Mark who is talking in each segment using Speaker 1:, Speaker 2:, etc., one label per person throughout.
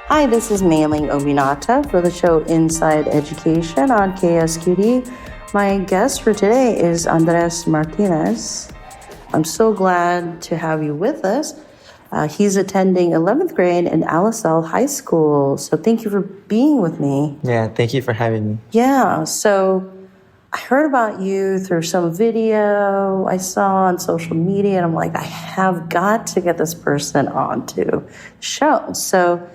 Speaker 1: Hi, this is Mailing Obinata for the show Inside Education on KSQD. My guest for today is Andres Martinez. I'm so glad to have you with us. He's attending 11th grade in Alisal High School. So thank you for being with me.
Speaker 2: Yeah, thank you for having me.
Speaker 1: Yeah, so I heard about you through some video I saw on social media, and I'm like, I have got to get this person onto the show. So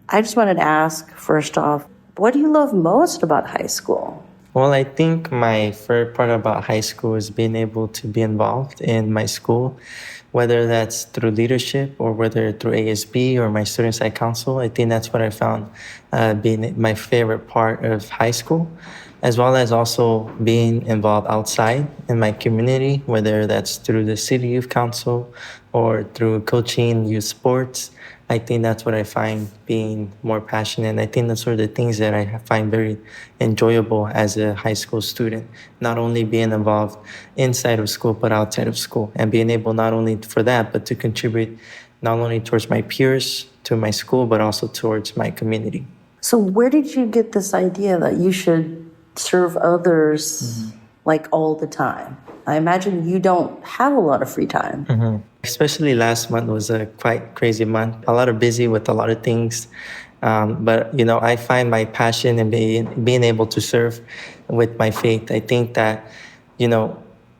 Speaker 1: I just wanted to ask, first off, what do you love most about high school?
Speaker 2: Well, I think my favorite part about high school is being able to be involved in my school, whether that's through leadership or whether through ASB or my student side council. I think that's what I found being my favorite part of high school, as well as also being involved outside in my community, whether that's through the city youth council or through coaching youth sports. I think that's what I find being more passionate. And I think that's sort of the things that I find very enjoyable as a high school student, not only being involved inside of school, but outside of school, and being able not only for that, but to contribute not only towards my peers, to my school, but also towards my community.
Speaker 1: So where did you get this idea that you should serve others like all the time? I imagine you don't have a lot of free time.
Speaker 2: Especially last month was a quite crazy month. A lot of busy with a lot of things. But, I find my passion in being able to serve with my faith. I think that,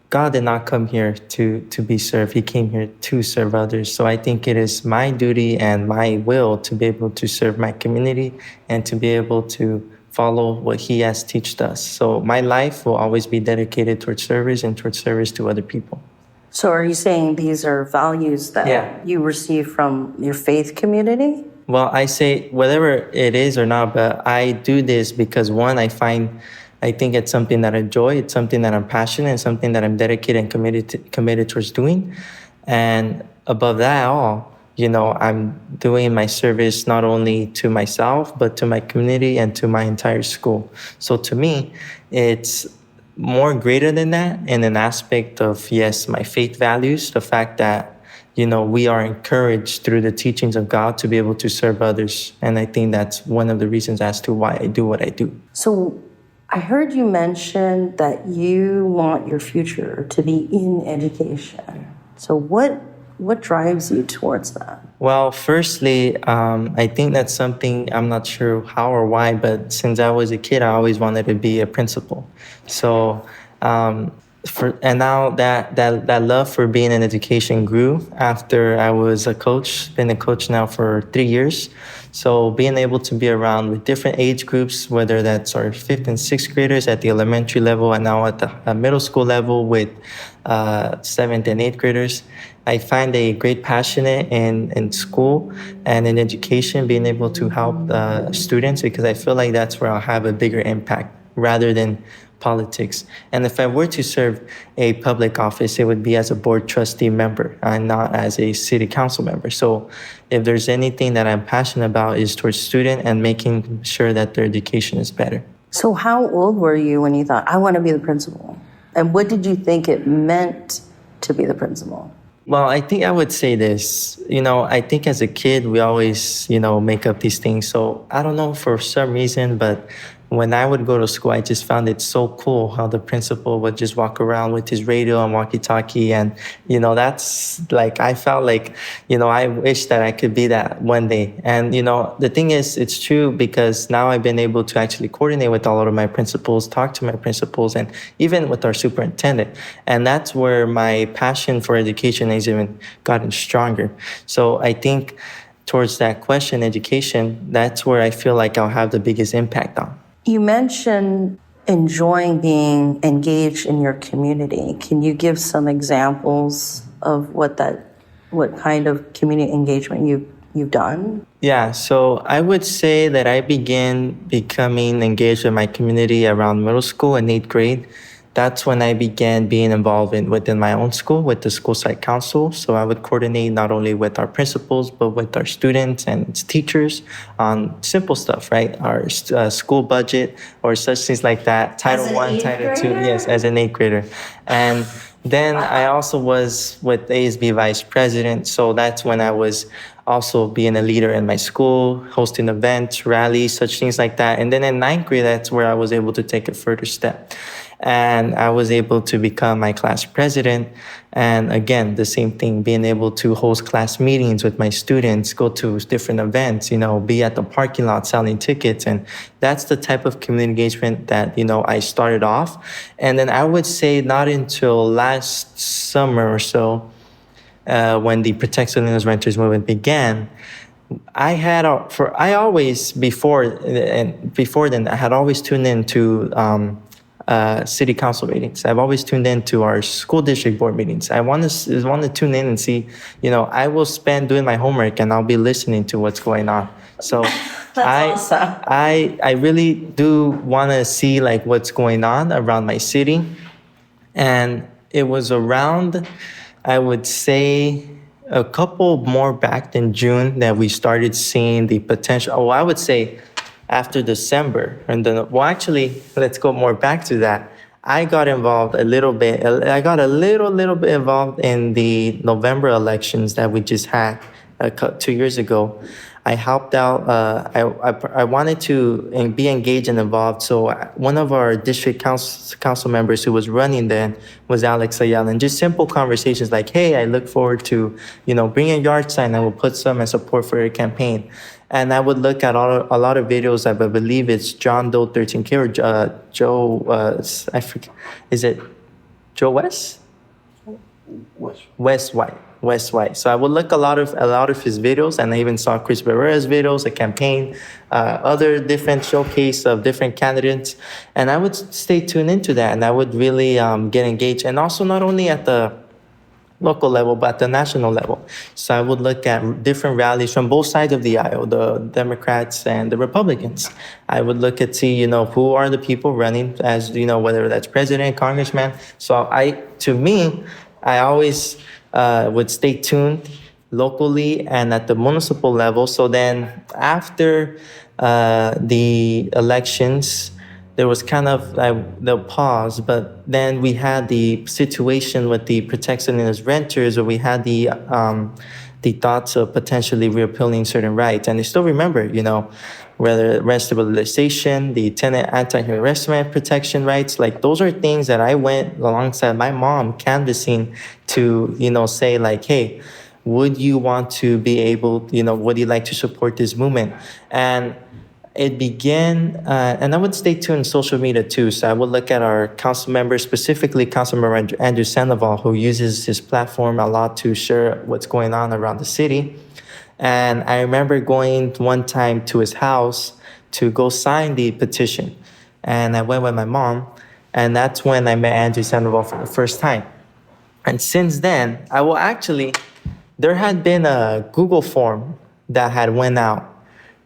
Speaker 2: God did not come here to be served. He came here to serve others. So I think it is my duty and my will to be able to serve my community and to be able to follow what he has taught us. So my life will always be dedicated towards service and towards service to other people.
Speaker 1: So are you saying these are values that you receive from your faith community?
Speaker 2: Well, I say whatever it is or not, but I do this because one, I think it's something that I enjoy. It's something that I'm passionate and something that I'm dedicated and committed towards doing. And above that all, I'm doing my service not only to myself, but to my community and to my entire school. So to me, it's more greater than that in an aspect of, yes, my faith values, the fact that, we are encouraged through the teachings of God to be able to serve others. And I think that's one of the reasons as to why I do what I do.
Speaker 1: So I heard you mention that you want your future to be in education. So what drives you towards that?
Speaker 2: Well, firstly, I think that's something, I'm not sure how or why, but since I was a kid, I always wanted to be a principal. So, and now that love for being in education grew after I was a coach, been a coach now for 3 years. So being able to be around with different age groups, whether that's our 5th and 6th graders at the elementary level and now at the middle school level with 7th and 8th graders, I find a great passion in school and in education, being able to help students, because I feel like that's where I'll have a bigger impact rather than politics. And if I were to serve a public office, it would be as a board trustee member and not as a city council member. So if there's anything that I'm passionate about is towards student and making sure that their education is better.
Speaker 1: So how old were you when you thought, I want to be the principal? And what did you think it meant to be the principal?
Speaker 2: Well, I think I would say this. I think as a kid, we always, make up these things. So I don't know for some reason, but when I would go to school, I just found it so cool how the principal would just walk around with his radio and walkie-talkie. And, that's like, I felt like, I wish that I could be that one day. And, the thing is, it's true because now I've been able to actually coordinate with a lot of my principals, talk to my principals, and even with our superintendent. And that's where my passion for education has even gotten stronger. So I think towards that question, education, that's where I feel like I'll have the biggest impact on.
Speaker 1: You mentioned enjoying being engaged in your community. Can you give some examples of what kind of community engagement you've done?
Speaker 2: Yeah, so I would say that I began becoming engaged with my community around middle school and 8th grade. That's when I began being involved within my own school with the school site council. So I would coordinate not only with our principals, but with our students and teachers on simple stuff, right? Our school budget or such things like that. Title I, Title II, yes, as an 8th grader. And then I also was with ASB vice president. So that's when I was also being a leader in my school, hosting events, rallies, such things like that. And then in ninth grade, that's where I was able to take a further step. And I was able to become my class president. And again, the same thing, being able to host class meetings with my students, go to different events, be at the parking lot selling tickets. And that's the type of community engagement that, I started off. And then I would say not until last summer or so, when the Protect Salinas Renters movement began, I always before then I had always tuned into city council meetings. I've always tuned into our school district board meetings. I want to tune in and see. I will spend doing my homework and I'll be listening to what's going on. So
Speaker 1: That's awesome.
Speaker 2: I really do want to see like what's going on around my city, and it was around, I would say, a couple more back than June that we started seeing the potential. Oh, I would say after December. And then, well, actually, let's go more back to that. I got involved a little bit. I got a little bit involved in the November elections that we just had 2 years ago. I helped out. I wanted to be engaged and involved. So one of our district council members who was running then was Alex Ayala, and just simple conversations like, "Hey, I look forward to bring a yard sign and we'll put some in support for your campaign." And I would look at a lot of videos. I believe it's John Doe 13K or Joe. I forget. Is it Joe West? West White. West White. So I would look a lot of his videos, and I even saw Chris Barrera's videos, a campaign, other different showcase of different candidates, and I would stay tuned into that, and I would really get engaged, and also not only at the local level, but at the national level. So I would look at different rallies from both sides of the aisle, the Democrats and the Republicans. I would look at see, who are the people running as, whether that's president, congressman. So to me, I always would stay tuned locally and at the municipal level. So then after the elections, there was kind of the pause, but then we had the situation with the Protect Salinas Renters, where we had the thoughts of potentially repealing certain rights. And I still remember, whether rent stabilization, the tenant anti-harassment protection rights, like those are things that I went alongside my mom canvassing to, say like, hey, would you want to be able, would you like to support this movement? And it began, and I would stay tuned on social media too. So I would look at our council members, specifically Councilmember Andrew Sandoval, who uses his platform a lot to share what's going on around the city. And I remember going one time to his house to go sign the petition. And I went with my mom, and that's when I met Andrew Sandoval for the first time. And since then, there had been a Google form that had went out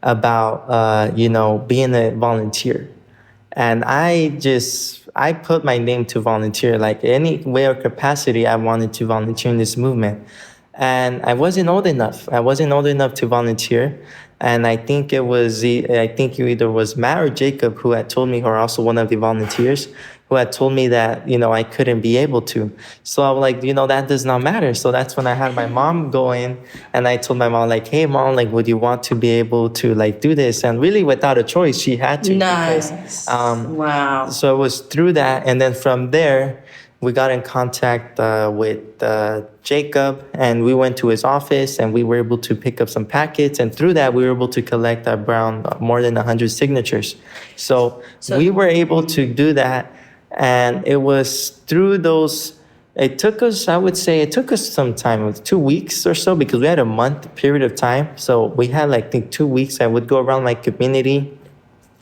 Speaker 2: about, being a volunteer. And I put my name to volunteer, like any way or capacity I wanted to volunteer in this movement. And I wasn't old enough. To volunteer. And I think it either was Matt or Jacob who had told me, who are also one of the volunteers, who had told me that, I couldn't be able to. So I was like, that does not matter. So that's when I had my mom go in, and I told my mom, like, hey, mom, like, would you want to be able to, like, do this? And really without a choice, she had to.
Speaker 1: Nice.
Speaker 2: Because,
Speaker 1: Wow.
Speaker 2: So it was through that. And then from there, we got in contact with Jacob, and we went to his office, and we were able to pick up some packets. And through that, we were able to collect around more than 100 signatures. So we were able to do that. And it was through those, it took us some time, it was 2 weeks or so, because we had a month period of time. So we had like, I think 2 weeks. I would go around my community,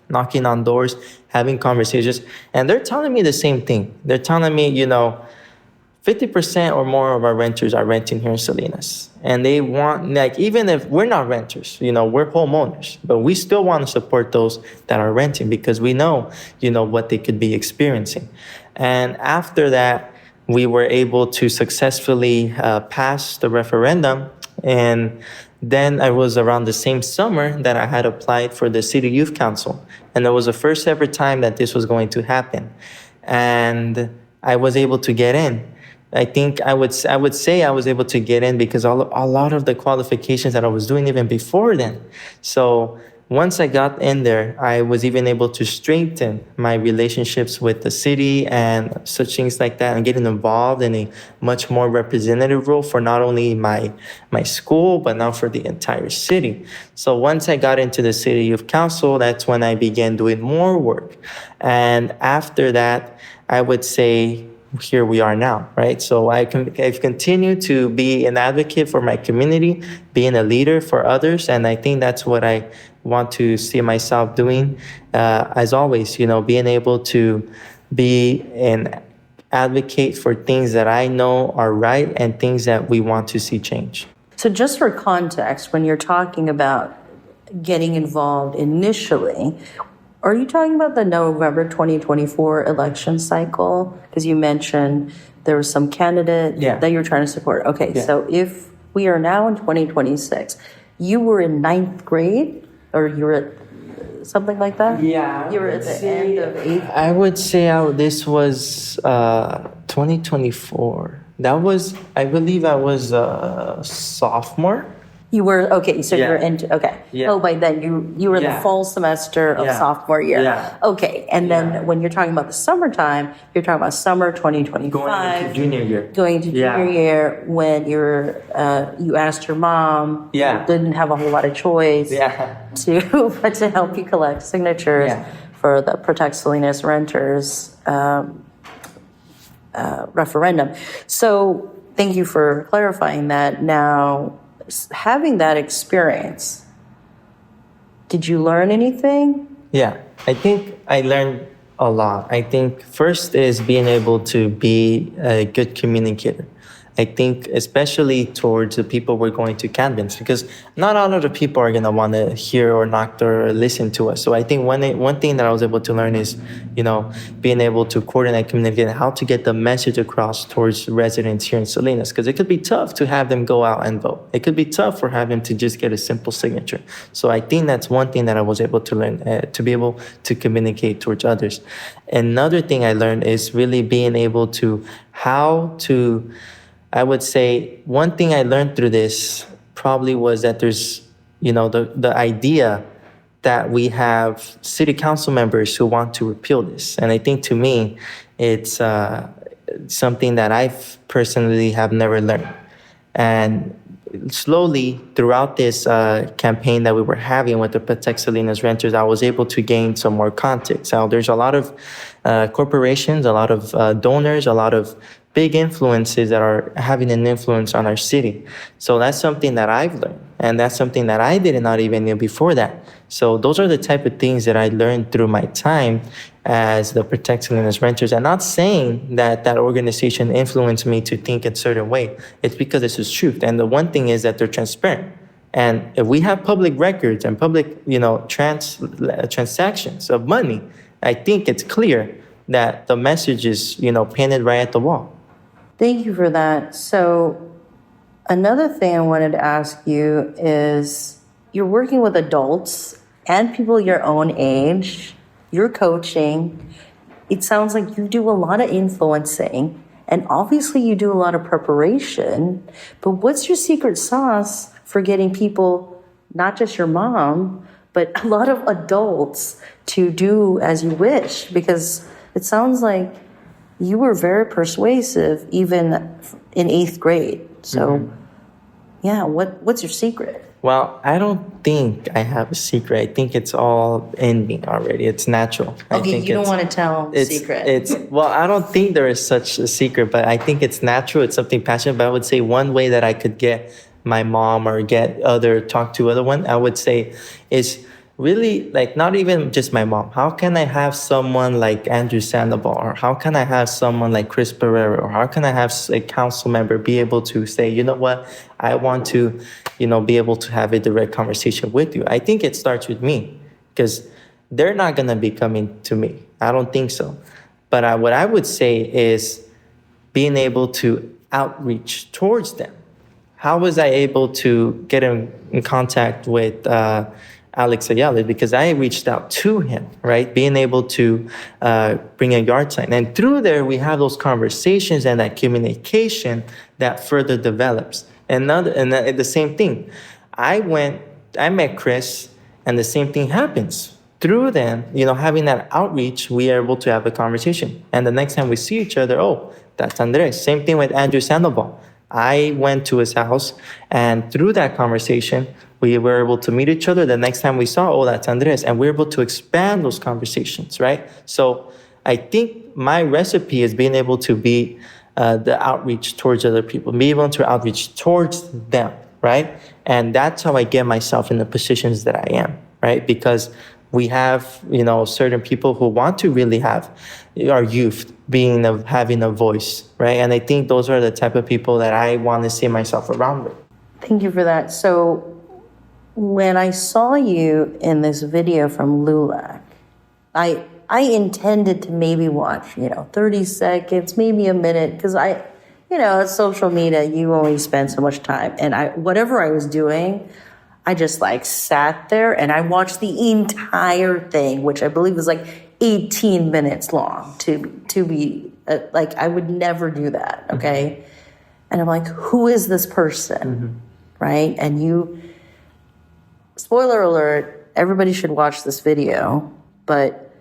Speaker 2: knocking on doors, having conversations. And they're telling me the same thing. They're telling me, 50% or more of our renters are renting here in Salinas. And they want, like, even if we're not renters, we're homeowners, but we still want to support those that are renting, because we know, what they could be experiencing. And after that, we were able to successfully pass the referendum. And then I was around the same summer that I had applied for the City Youth Council. And it was the first ever time that this was going to happen. And I was able to get in. I think I would say I was able to get in because a lot of the qualifications that I was doing even before then. So once I got in there, I was even able to strengthen my relationships with the city and such things like that, and getting involved in a much more representative role for not only my school but now for the entire city. So once I got into the city youth council, that's when I began doing more work, and after that, I would say here we are now, right? So I've continued to be an advocate for my community, being a leader for others, and I think that's what I want to see myself doing. As always, being able to be an advocate for things that I know are right and things that we want to see change.
Speaker 1: So, just for context, when you're talking about getting involved initially, are you talking about the November 2024 election cycle? Because you mentioned there was some candidate that you're trying to support. Okay, so if we are now in 2026, you were in ninth grade, or you were at something like that?
Speaker 2: Yeah.
Speaker 1: You were at the end of eighth grade?
Speaker 2: I would say this was 2024. I believe I was a sophomore.
Speaker 1: You were, okay, so you're into, okay.
Speaker 2: Yeah.
Speaker 1: Oh, by then you were in the fall semester of sophomore year.
Speaker 2: Yeah.
Speaker 1: Okay, and then when you're talking about the summertime, you're talking about summer 2025.
Speaker 2: Going into junior year.
Speaker 1: Going to junior year when you asked your mom, didn't have a whole lot of choice to help you collect signatures for the Protect Salinas Renters referendum. So thank you for clarifying that. Now, having that experience, did you learn anything?
Speaker 2: Yeah, I think I learned a lot. I think first is being able to be a good communicator. I think especially towards the people we're going to canvass, because not all of the people are going to want to hear or not or listen to us. So I think one thing that I was able to learn is, being able to coordinate, communicate, how to get the message across towards residents here in Salinas, because it could be tough to have them go out and vote. It could be tough for having to just get a simple signature. So I think that's one thing that I was able to learn, to be able to communicate towards others. Another thing I learned is really being able to I would say one thing I learned through this probably was that there's, the idea that we have city council members who want to repeal this. And I think to me, it's something that I've personally have never learned. And slowly throughout this campaign that we were having with the Protect Salinas Renters, I was able to gain some more context. Now, there's a lot of corporations, a lot of donors, a lot of big influences that are having an influence on our city. So that's something that I've learned, and that's something that I did not even know before that. So those are the type of things that I learned through my time as the Protect Salinas Renters. I'm not saying that that organization influenced me to think a certain way. It's because this is truth. And the one thing is that they're transparent. And if we have public records and public, transactions of money, I think it's clear that the message is, painted right at the wall.
Speaker 1: Thank you for that. So another thing I wanted to ask you is, you're working with adults and people your own age. You're coaching. It sounds like you do a lot of influencing, and obviously you do a lot of preparation. But what's your secret sauce for getting people, not just your mom, but a lot of adults, to do as you wish? Because it sounds like you were very persuasive even in eighth grade. So, what's your secret?
Speaker 2: Well, I don't think I have a secret. I think it's all in me already. It's natural. I think
Speaker 1: you don't want to tell secret.
Speaker 2: I don't think there is such a secret, but I think it's natural. It's something passionate. But I would say one way that I could get my mom or talk to other one, I would say is really, like, not even just my mom. How can I have someone like Andrew Sandoval, or how can I have someone like Chris Pereira, or how can I have a council member be able to say, you know what, I want to, be able to have a direct conversation with you? I think it starts with me, because they're not going to be coming to me. I don't think so. But what I would say is being able to outreach towards them. How was I able to get in contact with Alex Ayala because I reached out to him, right? Being able to bring a yard sign. And through there, we have those conversations and that communication that further develops. The same thing. I met Chris, and the same thing happens. Through them, having that outreach, we are able to have a conversation. And the next time we see each other, oh, that's Andres. Same thing with Andrew Sandoval. I went to his house, and through that conversation, we were able to meet each other. The next time we saw, oh, that's Andres. And we're able to expand those conversations, right? So I think my recipe is being able to be the outreach towards other people, be able to outreach towards them, right? And that's how I get myself in the positions that I am, right? Because we have, certain people who want to really have our youth having a voice, right? And I think those are the type of people that I want to see myself around with.
Speaker 1: Thank you for that. So when I saw you in this video from LULAC, I intended to maybe watch, 30 seconds, maybe a minute, because it's social media, you only spend so much time. And whatever I was doing, I just sat there and I watched the entire thing, which I believe was 18 minutes long to be I would never do that. Okay. Mm-hmm. And I'm like, who is this person? Mm-hmm. Right. And spoiler alert, everybody should watch this video, but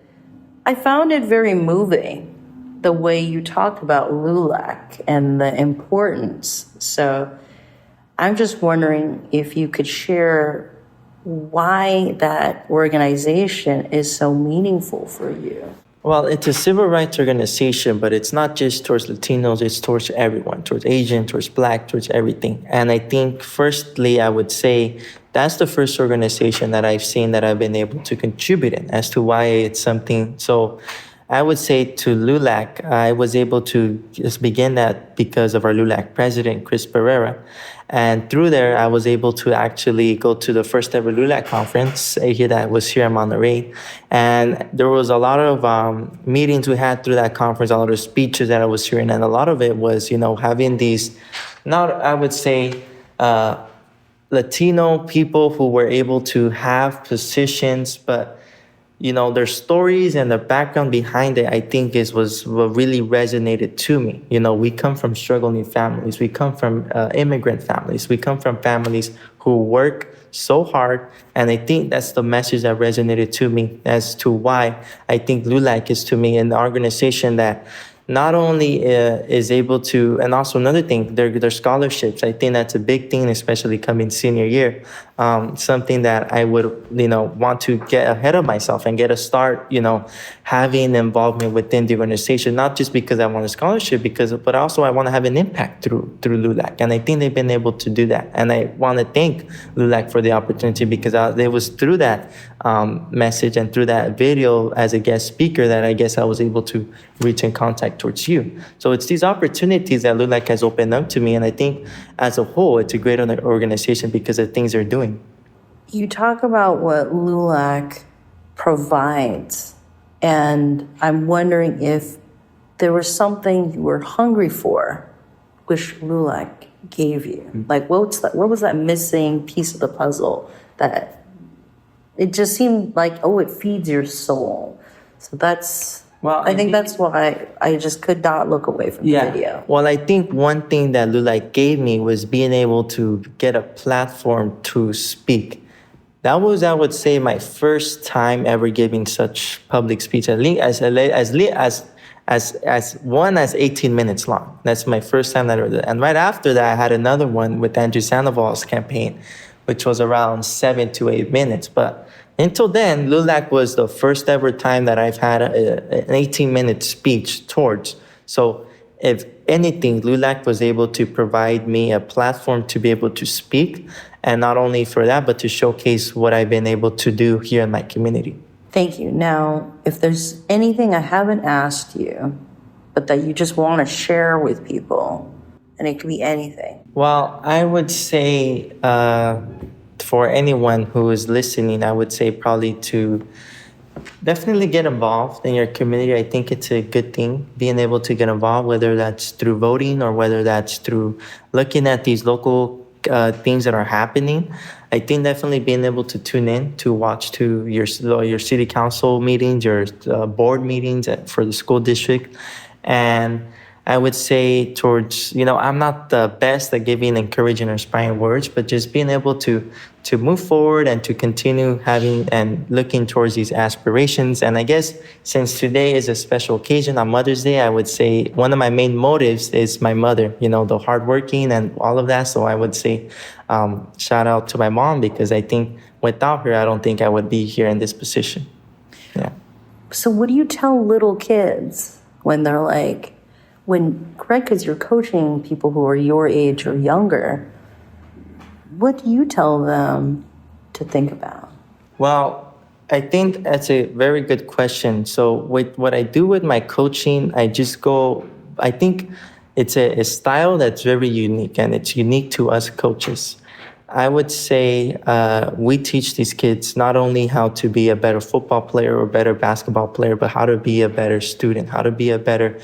Speaker 1: I found it very moving the way you talked about LULAC and the importance. So I'm just wondering if you could share why that organization is so meaningful for you.
Speaker 2: Well, it's a civil rights organization, but it's not just towards Latinos, it's towards everyone, towards Asian, towards Black, towards everything. And I think, firstly, I would say that's the first organization that I've seen that I've been able to contribute in as to why it's something. So I would say to LULAC, I was able to just begin that because of our LULAC president, Chris Pereira. And through there, I was able to actually go to the first ever LULAC conference that was here in Monterey. And there was a lot of meetings we had through that conference, a lot of speeches that I was hearing. And a lot of it was, having these, I would say, Latino people who were able to have positions, but their stories and the background behind it, I think was what really resonated to me. We come from struggling families. We come from immigrant families. We come from families who work so hard. And I think that's the message that resonated to me as to why I think LULAC is to me an organization that not only is able to, and also another thing, their scholarships. I think that's a big thing, especially coming senior year. Something that I would, want to get ahead of myself and get a start, having involvement within the organization, not just because I want a scholarship, but also I want to have an impact through LULAC. And I think they've been able to do that. And I want to thank LULAC for the opportunity because it was through that message and through that video as a guest speaker that I guess I was able to reach in contact towards you. So it's these opportunities that LULAC has opened up to me. And I think as a whole, it's a great organization because of things they're doing.
Speaker 1: You talk about what LULAC provides, and I'm wondering if there was something you were hungry for, which LULAC gave you. What was that missing piece of the puzzle that it just seemed it feeds your soul? So that's... Well, I think that's why I just could not look away from the video.
Speaker 2: Well, I think one thing that LULAC gave me was being able to get a platform to speak. That was, I would say, my first time ever giving such public speech, as 18 minutes long. That's my first time that I did it. And right after that, I had another one with Andrew Sandoval's campaign, which was around 7 to 8 minutes. But until then, LULAC was the first ever time that I've had an 18-minute speech towards. So if anything, LULAC was able to provide me a platform to be able to speak, and not only for that, but to showcase what I've been able to do here in my community.
Speaker 1: Thank you. Now, if there's anything I haven't asked you, but that you just want to share with people, and it could be anything.
Speaker 2: Well, I would say for anyone who is listening, I would say probably to definitely get involved in your community. I think it's a good thing, being able to get involved, whether that's through voting or whether that's through looking at these local things that are happening. I think definitely being able to tune in to watch to your city council meetings, your board meetings for the school district, and I would say towards, I'm not the best at giving encouraging or inspiring words, but just being able to move forward and to continue having and looking towards these aspirations. And I guess since today is a special occasion on Mother's Day, I would say one of my main motives is my mother, the hardworking and all of that. So I would say shout out to my mom, because I think without her, I don't think I would be here in this position. Yeah.
Speaker 1: So what do you tell little kids when they're like, correct, because you're coaching people who are your age or younger, what do you tell them to think about?
Speaker 2: Well, I think that's a very good question. So with what I do with my coaching, I think it's a style that's very unique, and it's unique to us coaches. I would say we teach these kids not only how to be a better football player or better basketball player, but how to be a better student, how to be a better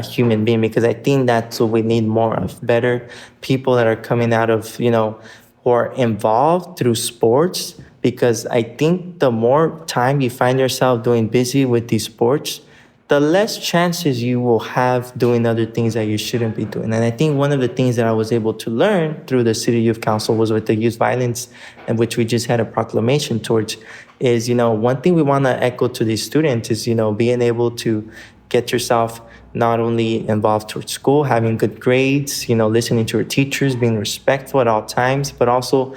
Speaker 2: human being, because I think that's what we need more of. Better people that are coming out of, who are involved through sports, because I think the more time you find yourself doing busy with these sports, the less chances you will have doing other things that you shouldn't be doing. And I think one of the things that I was able to learn through the City Youth Council was with the youth violence, and which we just had a proclamation towards, is, one thing we want to echo to these students is, being able to get yourself not only involved towards school, having good grades, listening to your teachers, being respectful at all times, but also,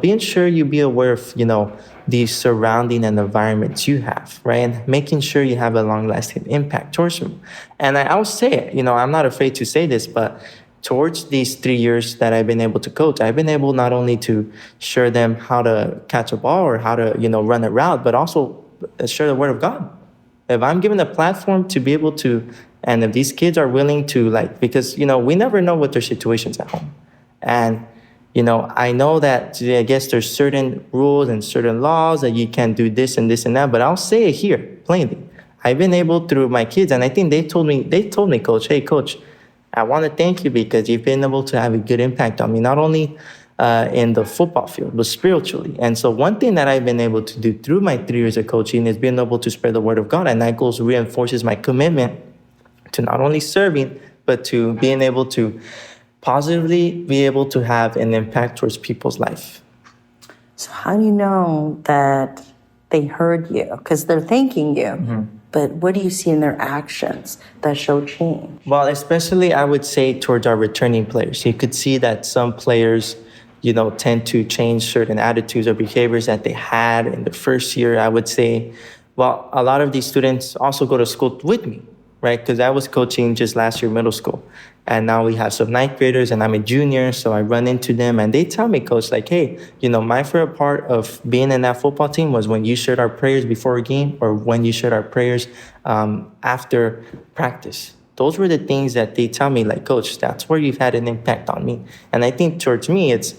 Speaker 2: being sure you be aware of, the surrounding and environments you have, right? And making sure you have a long-lasting impact towards them. And I'll say it, I'm not afraid to say this, but towards these 3 years that I've been able to coach, I've been able not only to share them how to catch a ball or how to, run a route, but also share the word of God. If I'm given a platform to be able to, and if these kids are willing to, because, we never know what their situation's at home. And, I know that, I guess there's certain rules and certain laws that you can do this and this and that, but I'll say it here plainly. I've been able through my kids, and I think they told me, coach, hey, coach, I want to thank you because you've been able to have a good impact on me, not only in the football field, but spiritually. And so one thing that I've been able to do through my 3 years of coaching is being able to spread the word of God. And that goes reinforces my commitment to not only serving, but to being able to positively be able to have an impact towards people's life.
Speaker 1: So how do you know that they heard you? Because they're thanking you. Mm-hmm. But what do you see in their actions that show change?
Speaker 2: Well, especially I would say towards our returning players. You could see that some players, tend to change certain attitudes or behaviors that they had in the first year. I would say, well, a lot of these students also go to school with me, right? Because I was coaching just last year middle school. And now we have some ninth graders, and I'm a junior, so I run into them, and they tell me, coach, hey, my favorite part of being in that football team was when you shared our prayers before a game, or when you shared our prayers after practice. Those were the things that they tell me, coach, that's where you've had an impact on me. And I think towards me, it's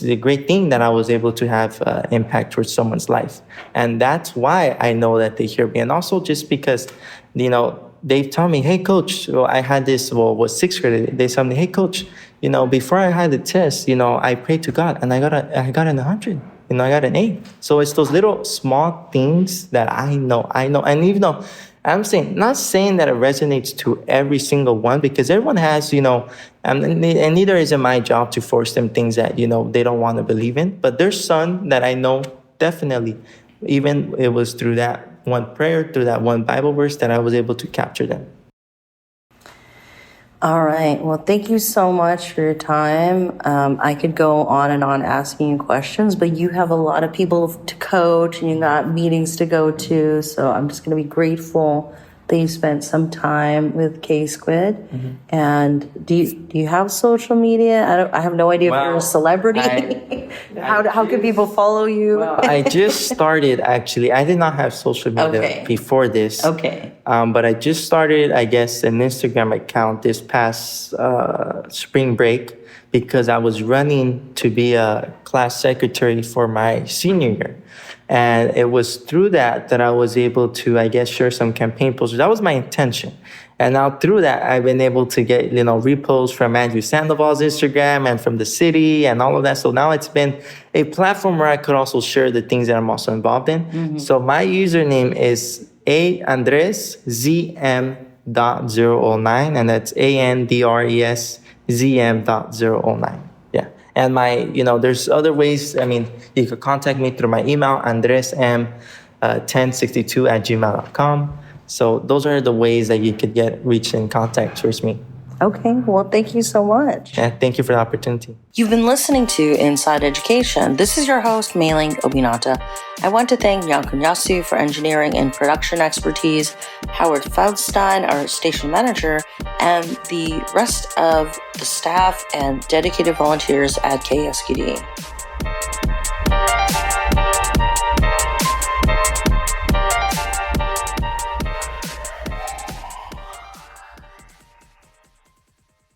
Speaker 2: a great thing that I was able to have impact towards someone's life. And that's why I know that they hear me. And also just because, they tell me, hey, coach, I had this, was sixth grade. They tell me, hey, coach, before I had the test, I prayed to God, and I got an 100. I got an 8. So it's those little small things that I know. And even though I'm not saying that it resonates to every single one, because everyone has, and neither is it my job to force them things that, they don't want to believe in. But there's some that I know definitely, even it was through that one prayer, through that one Bible verse, that I was able to capture them.
Speaker 1: All right. Well, thank you so much for your time. I could go on and on asking you questions, but you have a lot of people to coach and you got meetings to go to. So I'm just going to be grateful that you spent some time with K-Squid. Mm-hmm. And do you have social media? I have no idea if you're a celebrity. How can people follow you?
Speaker 2: Well, I just started, actually. I did not have social media before this.
Speaker 1: Okay.
Speaker 2: But I just started, I guess, an Instagram account this past spring break, because I was running to be a class secretary for my senior year. And it was through that I was able to, I guess, share some campaign posters. That was my intention. And now through that, I've been able to get, reposts from Andrew Sandoval's Instagram and from the city and all of that. So now it's been a platform where I could also share the things that I'm also involved in. Mm-hmm. So my username is AndresZM.009, and that's AndresZM.009. Yeah. And there's other ways. I mean, you could contact me through my email, andresm1062@gmail.com. So those are the ways that you could reach in contact towards me.
Speaker 1: Okay, well, thank you so much.
Speaker 2: Yeah, thank you for the opportunity.
Speaker 1: You've been listening to Inside Education. This is your host, Mailing Obinata. I want to thank Yankun Yasu for engineering and production expertise, Howard Feldstein, our station manager, and the rest of the staff and dedicated volunteers at KSQD.